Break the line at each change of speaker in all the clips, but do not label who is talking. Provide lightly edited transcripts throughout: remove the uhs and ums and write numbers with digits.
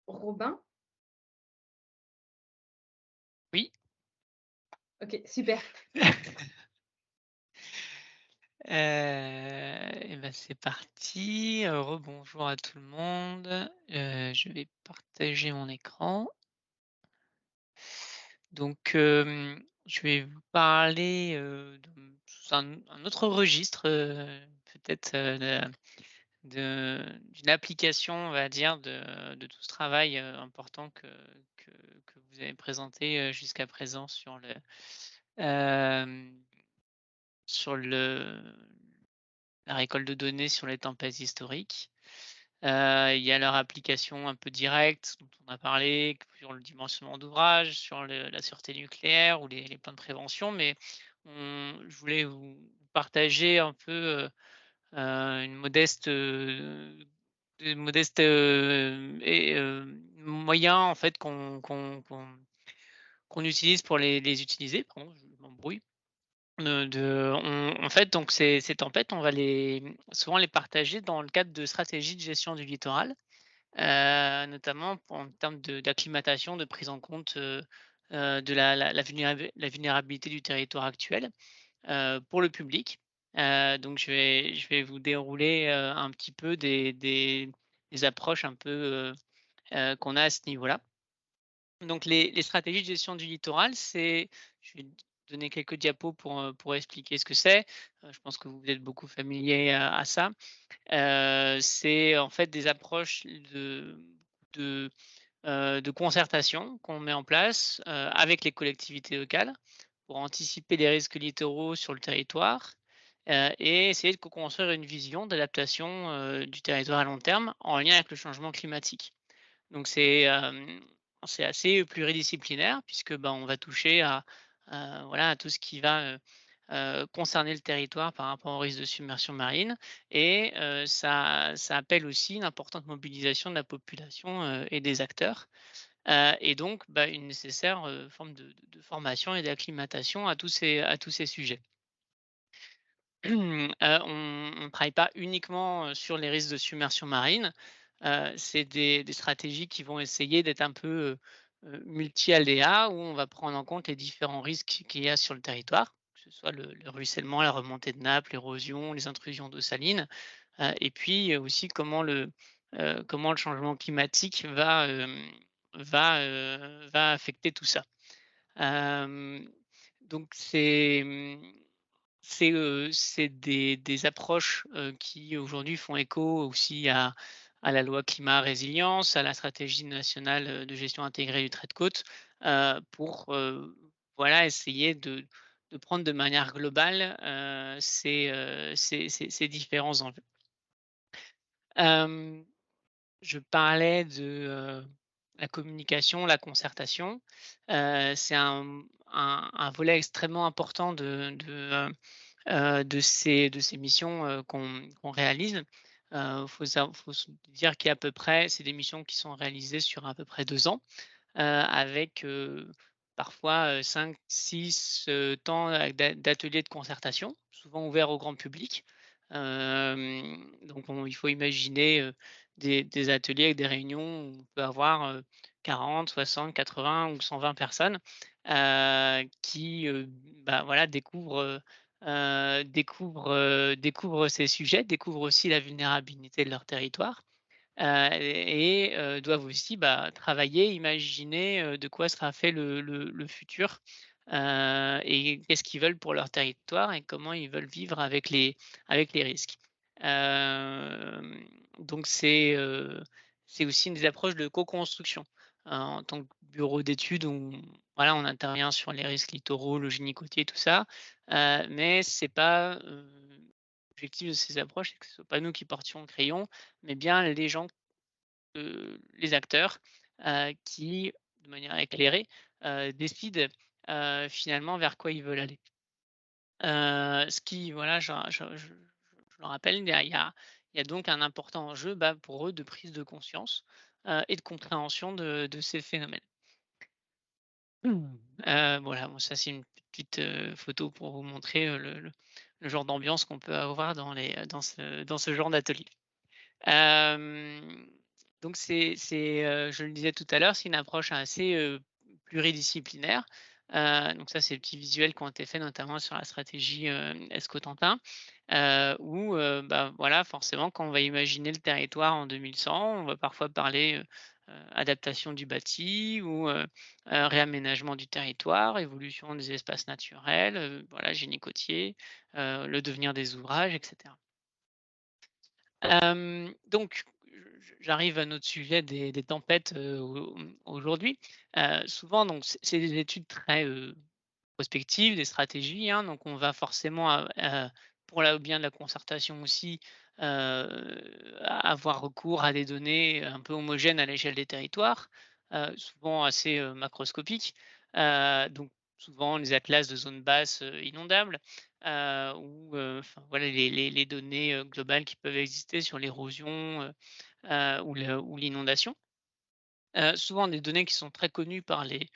Robin?
Oui.
OK, super.
Et bah, c'est parti. Rebonjour à tout le monde. Je vais partager mon écran. Donc, je vais vous parler, sous un autre registre, peut-être, d'une application, on va dire, de tout ce travail, important que que vous avez présenté, jusqu'à présent hem, sur la récolte de données sur les tempêtes historiques. Il y a leur application un peu directe dont on a parlé, sur le dimensionnement d'ouvrages, sur la sûreté nucléaire ou les plans de prévention, mais je voulais vous partager un peu, une modeste, moyen en fait qu'on utilise pour les utiliser. Pardon, je m'embrouille. En fait, donc ces tempêtes, on va souvent les partager dans le cadre de stratégies de gestion du littoral, notamment en termes d'acclimatation, de prise en compte, de la vulnérabilité du territoire actuel, pour le public. Donc je vais vous dérouler, un petit peu des approches un peu, qu'on a à ce niveau-là. Donc les stratégies de gestion du littoral, je vais donner quelques diapos pour expliquer ce que c'est. Je pense que vous êtes beaucoup familier à ça. C'est en fait des approches de, de concertation qu'on met en place, avec les collectivités locales pour anticiper les risques littoraux sur le territoire, et essayer de co-construire une vision d'adaptation, du territoire à long terme en lien avec le changement climatique. Donc c'est assez pluridisciplinaire puisque, ben, on va toucher voilà, à tout ce qui va, concerner le territoire par rapport au risque de submersion marine et ça appelle aussi une importante mobilisation de la population, et des acteurs, et donc, bah, une nécessaire, forme de formation et d'acclimatation à tous ces sujets. On ne travaille pas uniquement, sur les risques de submersion marine, c'est des stratégies qui vont essayer d'être un peu, multi-aléas, où on va prendre en compte les différents risques qu'il y a sur le territoire, que ce soit le ruissellement, la remontée de nappe, l'érosion, les intrusions d'eau saline, et puis, aussi comment le changement climatique va affecter tout ça. Hem, donc c'est des approches, qui aujourd'hui font écho aussi à la loi climat résilience, à la stratégie nationale, de gestion intégrée du trait de côte, pour, voilà, essayer de prendre de manière globale, ces différents enjeux. Hem, je parlais de, la communication, la concertation, c'est un volet extrêmement important de ces missions, qu'on réalise. Faut se dire qu'il y a à peu près c'est des missions qui sont réalisées sur à peu près 2 ans, avec, parfois, 5-6 temps d'ateliers de concertation, souvent ouverts au grand public. Donc il faut imaginer, des ateliers avec des réunions où on peut avoir, 40, 60, 80 ou 120 personnes, qui, bah, voilà, découvrent ces sujets, découvrent aussi la vulnérabilité de leur territoire, et doivent aussi, bah, travailler, imaginer, de quoi sera fait le futur, et qu'est-ce qu'ils veulent pour leur territoire et comment ils veulent vivre avec les risques. Donc c'est aussi des approches de co-construction. En tant que bureau d'études, voilà, on intervient sur les risques littoraux, le génie côtier, tout ça, mais c'est pas, l'objectif de ces approches, c'est que ce soit pas nous qui portions le crayon, mais bien les gens, les acteurs, qui, de manière éclairée, décident, finalement vers quoi ils veulent aller. Ce qui voilà, je le rappelle, il y a donc un important enjeu, bah, pour eux de prise de conscience, et de compréhension de ces phénomènes. Voilà, bon ça c'est une petite, photo pour vous montrer, le genre d'ambiance qu'on peut avoir dans ce genre d'atelier. Hem Donc je le disais tout à l'heure, c'est une approche assez, pluridisciplinaire. Donc ça, c'est des petits visuels qui ont été faits notamment sur la stratégie, Escotantin, où, bah, voilà, forcément, quand on va imaginer le territoire en 2100, on va parfois parler, adaptation du bâti ou, réaménagement du territoire, évolution des espaces naturels, voilà, génie côtier, le devenir des ouvrages et cetera. Donc j'arrive à notre sujet des tempêtes, aujourd'hui. Souvent donc c'est des études très, prospectives, des stratégies, hein, donc on va forcément pour la bien de la concertation aussi, avoir recours à des données un peu homogènes à l'échelle des territoires, souvent assez, macroscopiques. Donc souvent les atlas de zones basses, inondables, ou enfin voilà les données, globales qui peuvent exister sur l'érosion, ou l'inondation. Souvent des données qui sont très connues par les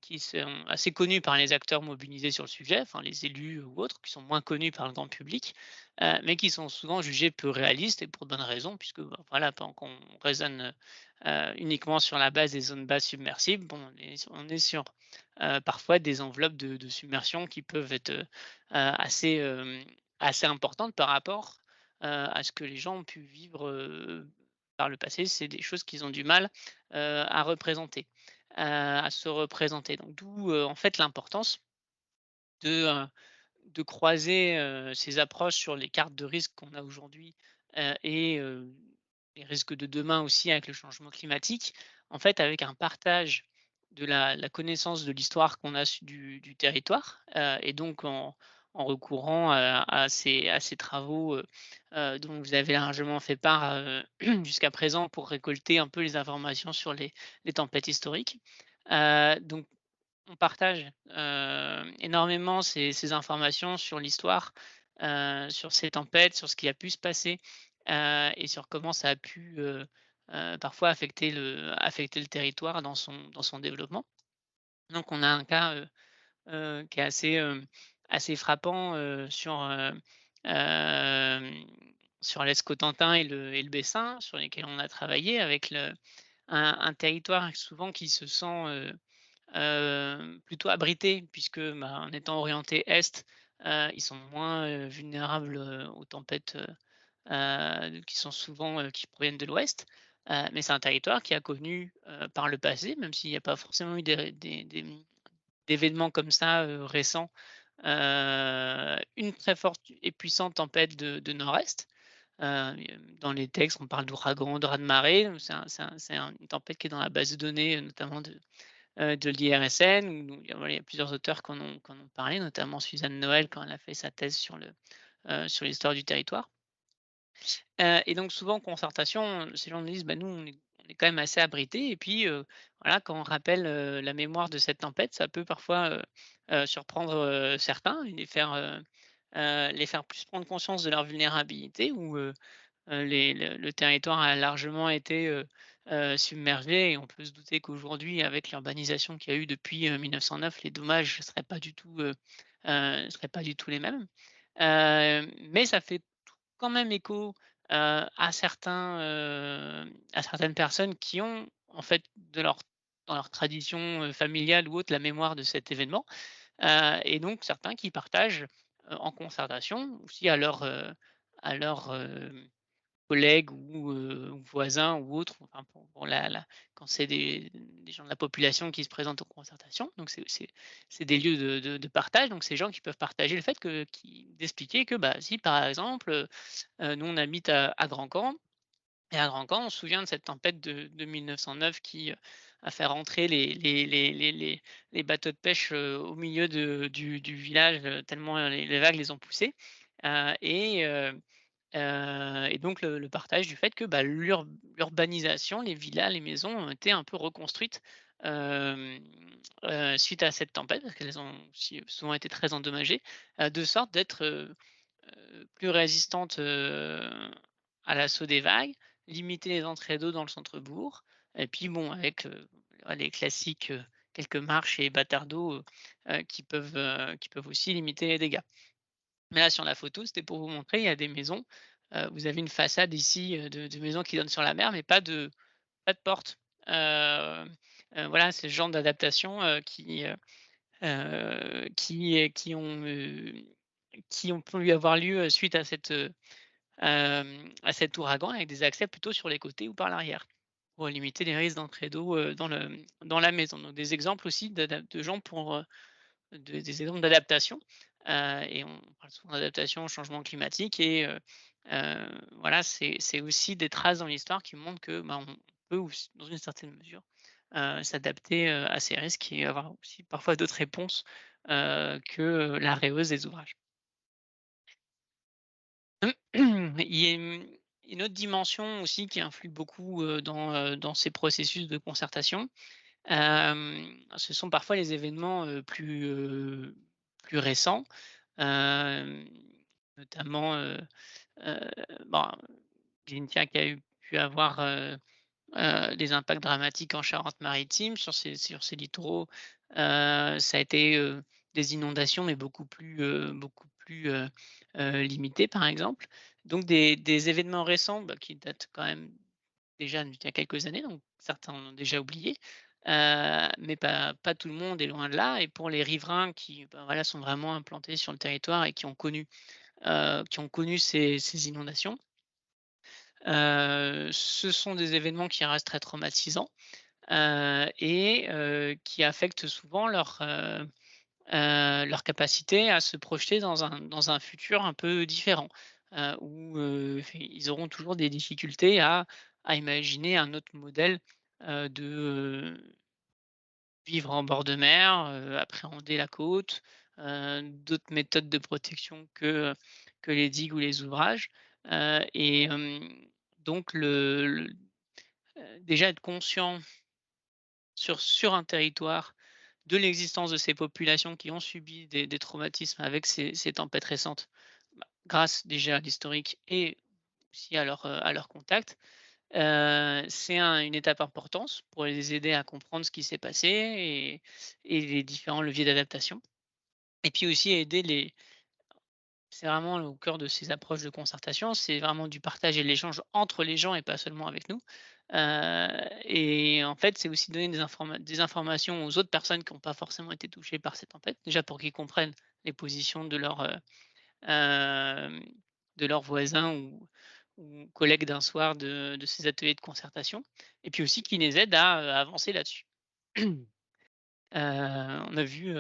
qui sont assez connues par les acteurs mobilisés sur le sujet, enfin les élus ou autres, qui sont moins connus par le grand public, mais qui sont souvent jugés peu réalistes et pour de bonnes raisons puisque, bah, voilà, pendant qu'on raisonne, uniquement sur la base des zones basses submersibles, bon, on est sur, parfois des enveloppes de submersion qui peuvent être, assez, assez importantes par rapport, à ce que les gens ont pu vivre, par le passé. C'est des choses qu'ils ont du mal, à représenter, à se représenter. Donc d'où, en fait, l'importance de, de croiser, ces approches sur les cartes de risque qu'on a aujourd'hui, et les risques de demain aussi avec le changement climatique, en fait, avec un partage de la connaissance de l'histoire qu'on a du territoire, et donc en recourant à ces travaux, dont vous avez largement fait part, jusqu'à présent pour récolter un peu les informations sur les tempêtes historiques. Donc on partage, énormément ces informations sur l'histoire, sur ces tempêtes, sur ce qui a pu se passer, et sur comment ça a pu, parfois affecter le territoire dans son développement. Donc on a un cas, qui est assez frappant, hem, sur l'Escotentin et le Bessin, sur lesquels on a travaillé avec un territoire souvent qui se sent, plutôt abrités puisque, bah, en étant orientés est, ils sont moins, vulnérables, aux tempêtes, qui sont souvent, qui proviennent de l'ouest. Mais c'est un territoire qui a connu, par le passé, même s'il n'y a pas forcément eu d'événements comme ça, récents, une très forte et puissante tempête de nord-est. Dans les textes, on parle d'ouragan, de raz-de-marée, donc une tempête qui est dans la base de données, notamment de l'IRSN, où il y a plusieurs auteurs qui en ont parlé, notamment Suzanne Noël quand elle a fait sa thèse sur l'histoire du territoire. Et donc souvent en concertation, ces gens nous disent: «Bah, nous on est quand même assez abrités» et puis, voilà, quand on rappelle, la mémoire de cette tempête, ça peut parfois, surprendre, certains et les faire plus prendre conscience de leur vulnérabilité ou, le territoire a largement été, submergé et on peut se douter qu'aujourd'hui, avec l'urbanisation qu'il y a eu depuis, 1909, les dommages ne seraient pas du tout les mêmes. Mais ça fait quand même écho, à certaines personnes qui ont, en fait, dans leur tradition, familiale ou autre, la mémoire de cet événement, et donc certains qui partagent, en concertation aussi à leurs collègues ou voisins ou autres, enfin pour quand c'est des gens de la population qui se présentent aux concertations. Donc c'est des lieux de partage, donc ces gens qui peuvent partager le fait d'expliquer que, bah, si par exemple, nous on habite à Grand-Camp et à Grand-Camp, on se souvient de cette tempête de 1909 qui, a fait rentrer les bateaux de pêche, au milieu du village, tellement, les vagues les ont poussés, heu et heu et donc le partage du fait que, bah, l'urbanisation, les villas, les maisons ont été un peu reconstruites, hem, suite à cette tempête, parce qu'elles ont aussi souvent été très endommagées, de sorte d'être, plus résistantes, à l'assaut des vagues, limiter les entrées d'eau dans le centre-bourg et puis bon avec, les classiques, quelques marches et bâtards d'eau, qui peuvent aussi limiter les dégâts. Mais là, sur la photo, c'était pour vous montrer, il y a des maisons, vous avez une façade ici, de maison qui donne sur la mer, mais pas de porte. Heu voilà, c'est le genre d'adaptation, qui ont pu avoir lieu, suite à cet ouragan avec des accès plutôt sur les côtés ou par l'arrière, pour limiter les risques d'entrée d'eau, dans la maison. Donc des exemples aussi de gens pour, des exemples d'adaptation, et on parle souvent d'adaptation au changement climatique voilà, c'est aussi des traces dans l'histoire qui montrent que, bah, on peut aussi, dans une certaine mesure, s'adapter, à ces risques et avoir aussi parfois d'autres réponses, que la rêveuse des ouvrages. Il y a une autre dimension aussi qui influe beaucoup, dans ces processus de concertation. Ce sont parfois les événements, plus récents, hem, notamment, heu, bon, Xynthia qui a pu avoir, des impacts dramatiques en Charente-Maritime sur ces littoraux. Ça a été, des inondations, mais beaucoup plus, limitées, par exemple. Donc des événements récents, bah, qui datent quand même déjà d'il y a quelques années, donc certains en ont déjà oublié, mais pas tout le monde est loin de là et pour les riverains qui, bah, voilà, sont vraiment implantés sur le territoire et qui ont connu ces inondations, ce sont des événements qui restent très traumatisants, qui affectent souvent leur capacité à se projeter dans un futur un peu différent, où, ils auront toujours des difficultés à imaginer un autre modèle, de vivre en bord de mer, appréhender la côte, d'autres méthodes de protection que les digues ou les ouvrages, donc déjà être conscient sur un territoire de l'existence de ces populations qui ont subi des traumatismes avec ces tempêtes récentes, bah, grâce déjà à l'historique et aussi à leur contact. C'est une étape importante pour les aider à comprendre ce qui s'est passé et les différents leviers d'adaptation et puis aussi aider les c'est vraiment au cœur de ces approches de concertation, c'est vraiment du partage et de l'échange entre les gens et pas seulement avec nous. Et en fait, c'est aussi donner des informations aux autres personnes qui n'ont pas forcément été touchées par ces tempêtes, déjà pour qu'ils comprennent les positions hem, de leurs voisins ou collègues d'un soir de ces ateliers de concertation et puis aussi qui les aident à avancer là-dessus. On a vu,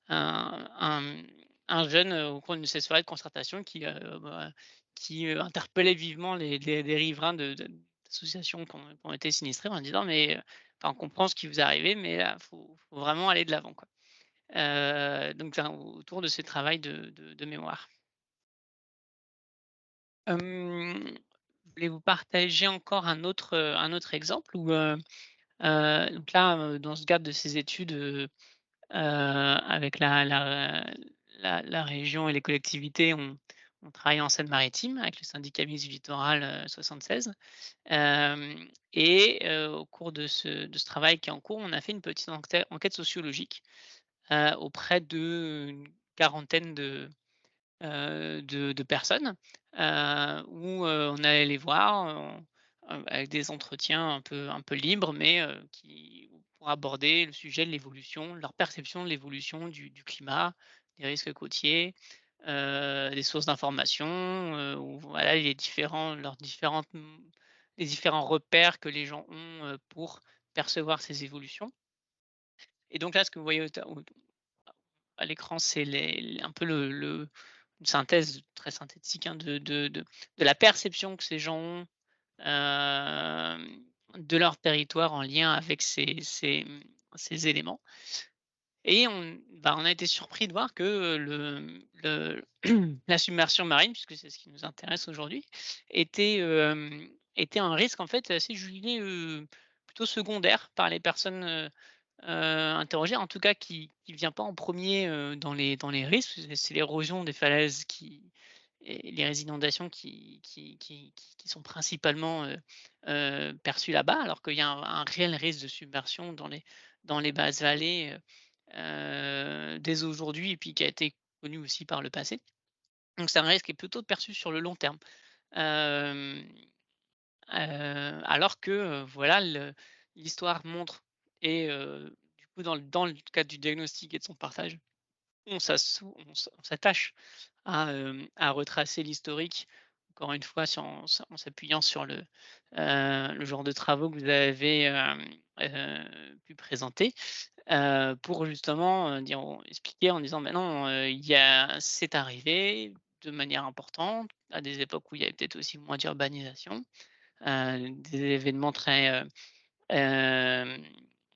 un un un jeune, au cours d'une de ces soirées de concertation qui interpellait vivement les riverains d'associations qui ont été sinistrés en disant: «Mais, enfin, on comprend ce qui vous est arrivé, mais là, faut vraiment aller de l'avant, quoi». Donc enfin, autour de ce travail de mémoire. Je voulais vous partager encore un autre exemple où, donc là, dans ce cadre de ces études, avec la région et les collectivités, on travaille en Seine-Maritime avec le syndicat mixte du littoral, 76. Au cours de ce travail qui est en cours, on a fait une petite enquête sociologique, auprès d'une quarantaine de personnes, où, on allait les voir, avec des entretiens un peu libres, mais pour aborder le sujet de l'évolution, leur perception de l'évolution du climat, des risques côtiers, des sources d'information, ou voilà les différents repères que les gens ont, pour percevoir ces évolutions. Et donc là, ce que vous voyez à l'écran, c'est un peu une synthèse très synthétique, hein, de la perception que ces gens ont, de leur territoire en lien avec ces éléments et on a été surpris de voir que, la submersion marine, puisque c'est ce qui nous intéresse aujourd'hui, était un risque en fait assez jugé, plutôt secondaire par les personnes, interrogé, en tout cas qui vient pas en premier dans les risques. C'est l'érosion des falaises et les inondations qui sont principalement, perçues là-bas, alors qu'il y a un réel risque de submersion dans les basses vallées, dès aujourd'hui et puis qui a été connu aussi par le passé. Donc c'est un risque qui est plutôt perçu sur le long terme. hem, alors que, voilà, l'histoire montre et du coup, dans le cadre du diagnostic et de son partage, on s'attache à retracer l'historique, encore une fois, en s'appuyant sur le genre de travaux que vous avez, pu présenter, pour justement, expliquer en disant: «Bah non, c'est arrivé de manière importante, à des époques où il y avait peut-être aussi moins d'urbanisation, des événements hem,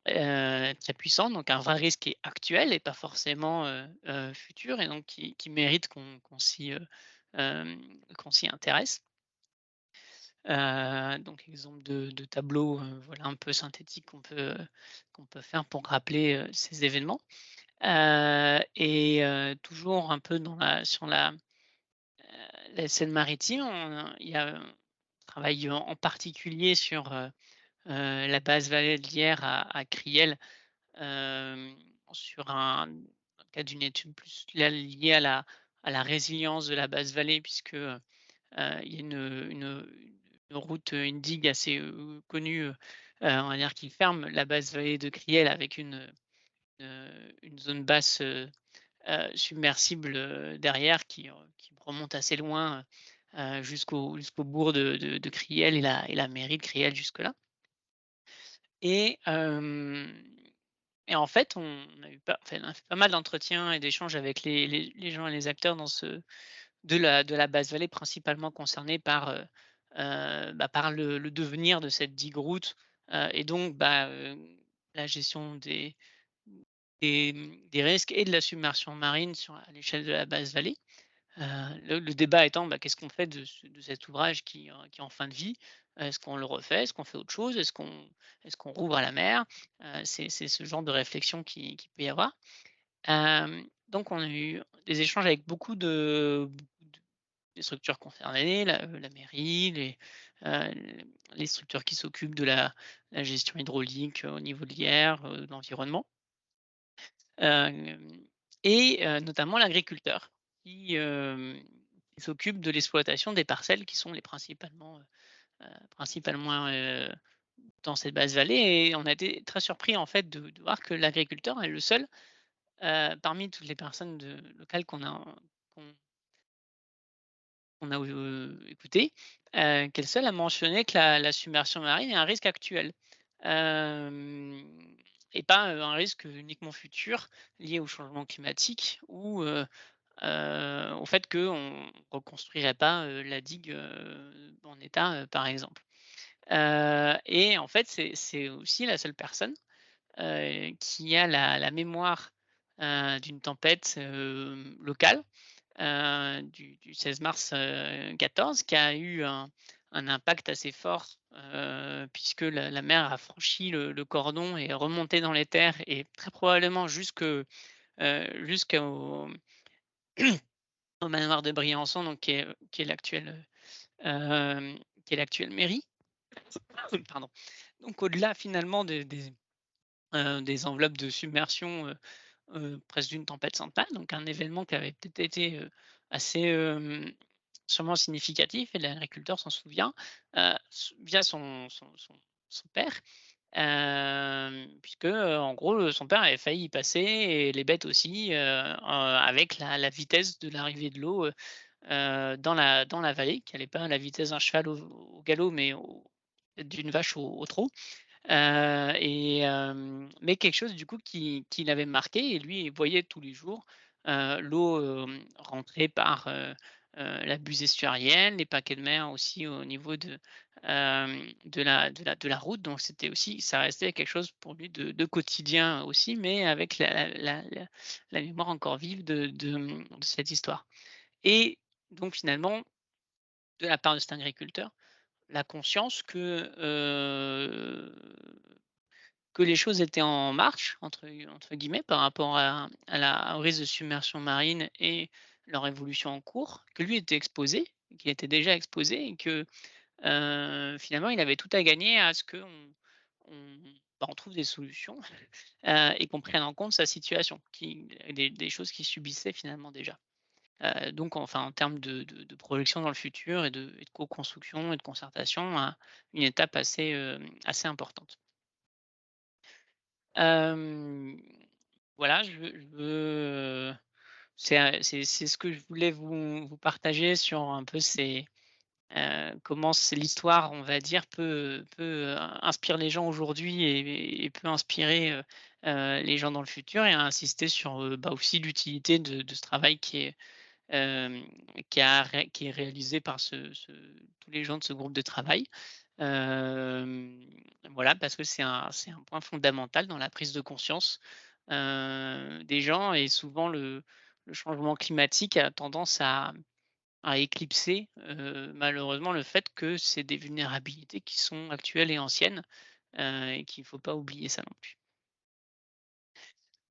très puissants, donc un vrai risque qui est actuel et pas forcément, futur et donc qui mérite qu'on s'y intéresse». Donc exemple de tableau, voilà un peu synthétique qu'on peut faire pour rappeler, ces événements. Et toujours un peu la scène maritime, il y a un travail en particulier sur, la basse vallée de Lierre à Criel, hem, sur dans le cadre d'une étude plus là liée à la résilience de la basse vallée puisque, il y a une route, une digue assez, connue, on va dire qui ferme la basse vallée de Criel avec une zone basse, submersible, derrière qui remonte assez loin, jusqu'au bourg de Criel et la mairie de Criel jusque-là et en fait, on a fait pas mal d'entretiens et d'échanges avec les gens et les acteurs dans ce de la basse vallée principalement concernés par, bah, par le devenir de cette digue route, et donc bah, la gestion des risques et de la submersion marine à l'échelle de la basse vallée. Le débat étant, bah, qu'est-ce qu'on fait de cet ouvrage qui est en fin de vie? Est-ce qu'on le refait? Est-ce qu'on fait autre chose? Est-ce qu'on rouvre à la mer? C'est ce genre de réflexion qui peut y avoir. Donc on a eu des échanges avec beaucoup de des structures concernées, la mairie, les structures qui s'occupent de la gestion hydraulique, au niveau de l'IR, de l'environnement. Hem Et notamment l'agriculteur qui s'occupe de l'exploitation des parcelles qui sont principalement, dans cette basse vallée et on a été très surpris en fait de voir que l'agriculteur est le seul, parmi toutes les personnes locales qu'on qu'on a, écoutées, qui est le seul à mentionner que la submersion marine est un risque actuel. Hem Et pas, un risque uniquement futur lié au changement climatique ou, au fait qu'on ne reconstruirait pas, la digue, en état, par exemple. Et en fait, c'est aussi la seule personne, qui a la mémoire, d'une tempête, locale, du 16 mars, 14 qui a eu un impact assez fort, puisque la mer a franchi le cordon et est remontée dans les terres et très probablement jusqu'au au manoir de Briançon, donc qui est qui est l'actuelle mairie. Pardon. Donc au-delà finalement des enveloppes de submersion, presque d'une tempête centennale, donc un événement qui avait peut-être été, assez, sûrement significatif et l'agriculteur s'en souvient, via son père, puisque, en gros, son père avait failli y passer et les bêtes aussi, avec la vitesse de l'arrivée de l'eau, dans la vallée, qui allait pas à la vitesse d'un cheval au galop, mais d'une vache au trot. Mais quelque chose du coup qui l'avait marqué et lui, il voyait tous les jours, l'eau, rentrer par, la buse estuarienne, les paquets de mer aussi au niveau de la route. Donc c'était aussi ça restait quelque chose pour lui de quotidien aussi, mais avec la mémoire encore vive de cette histoire. Et donc finalement, de la part de cet agriculteur, la conscience que les choses étaient «en marche» entre guillemets par rapport au risque de submersion marine et leur évolution en cours, que lui était exposé, qu'il était déjà exposé et que, finalement il avait tout à gagner à ce on on trouve des solutions, et qu'on prenne en compte sa situation, des choses qu'il subissait finalement déjà. Donc enfin, en termes de projection dans le futur et de co-construction et de concertation, une étape assez, assez importante. Hem, voilà, je veux, c'est ce que je voulais vous partager sur un peu comment c'est l'histoire, on va dire, peut inspire les gens aujourd'hui et peut inspirer, les gens dans le futur et insister sur, bah, aussi l'utilité de ce travail hem, qui est réalisé par tous les gens de ce groupe de travail. Voilà, parce que c'est un point fondamental dans la prise de conscience, des gens et souvent le changement climatique a tendance à éclipser, malheureusement le fait que c'est des vulnérabilités qui sont actuelles et anciennes, et qu'il ne faut pas oublier ça non plus.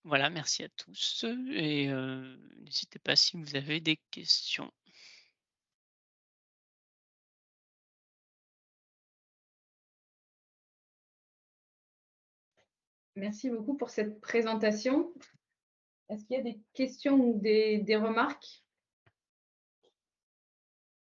Voilà, merci à tous et n'hésitez pas si vous avez des questions.
Merci beaucoup pour cette présentation. Est-ce qu'il y a des questions ou des remarques?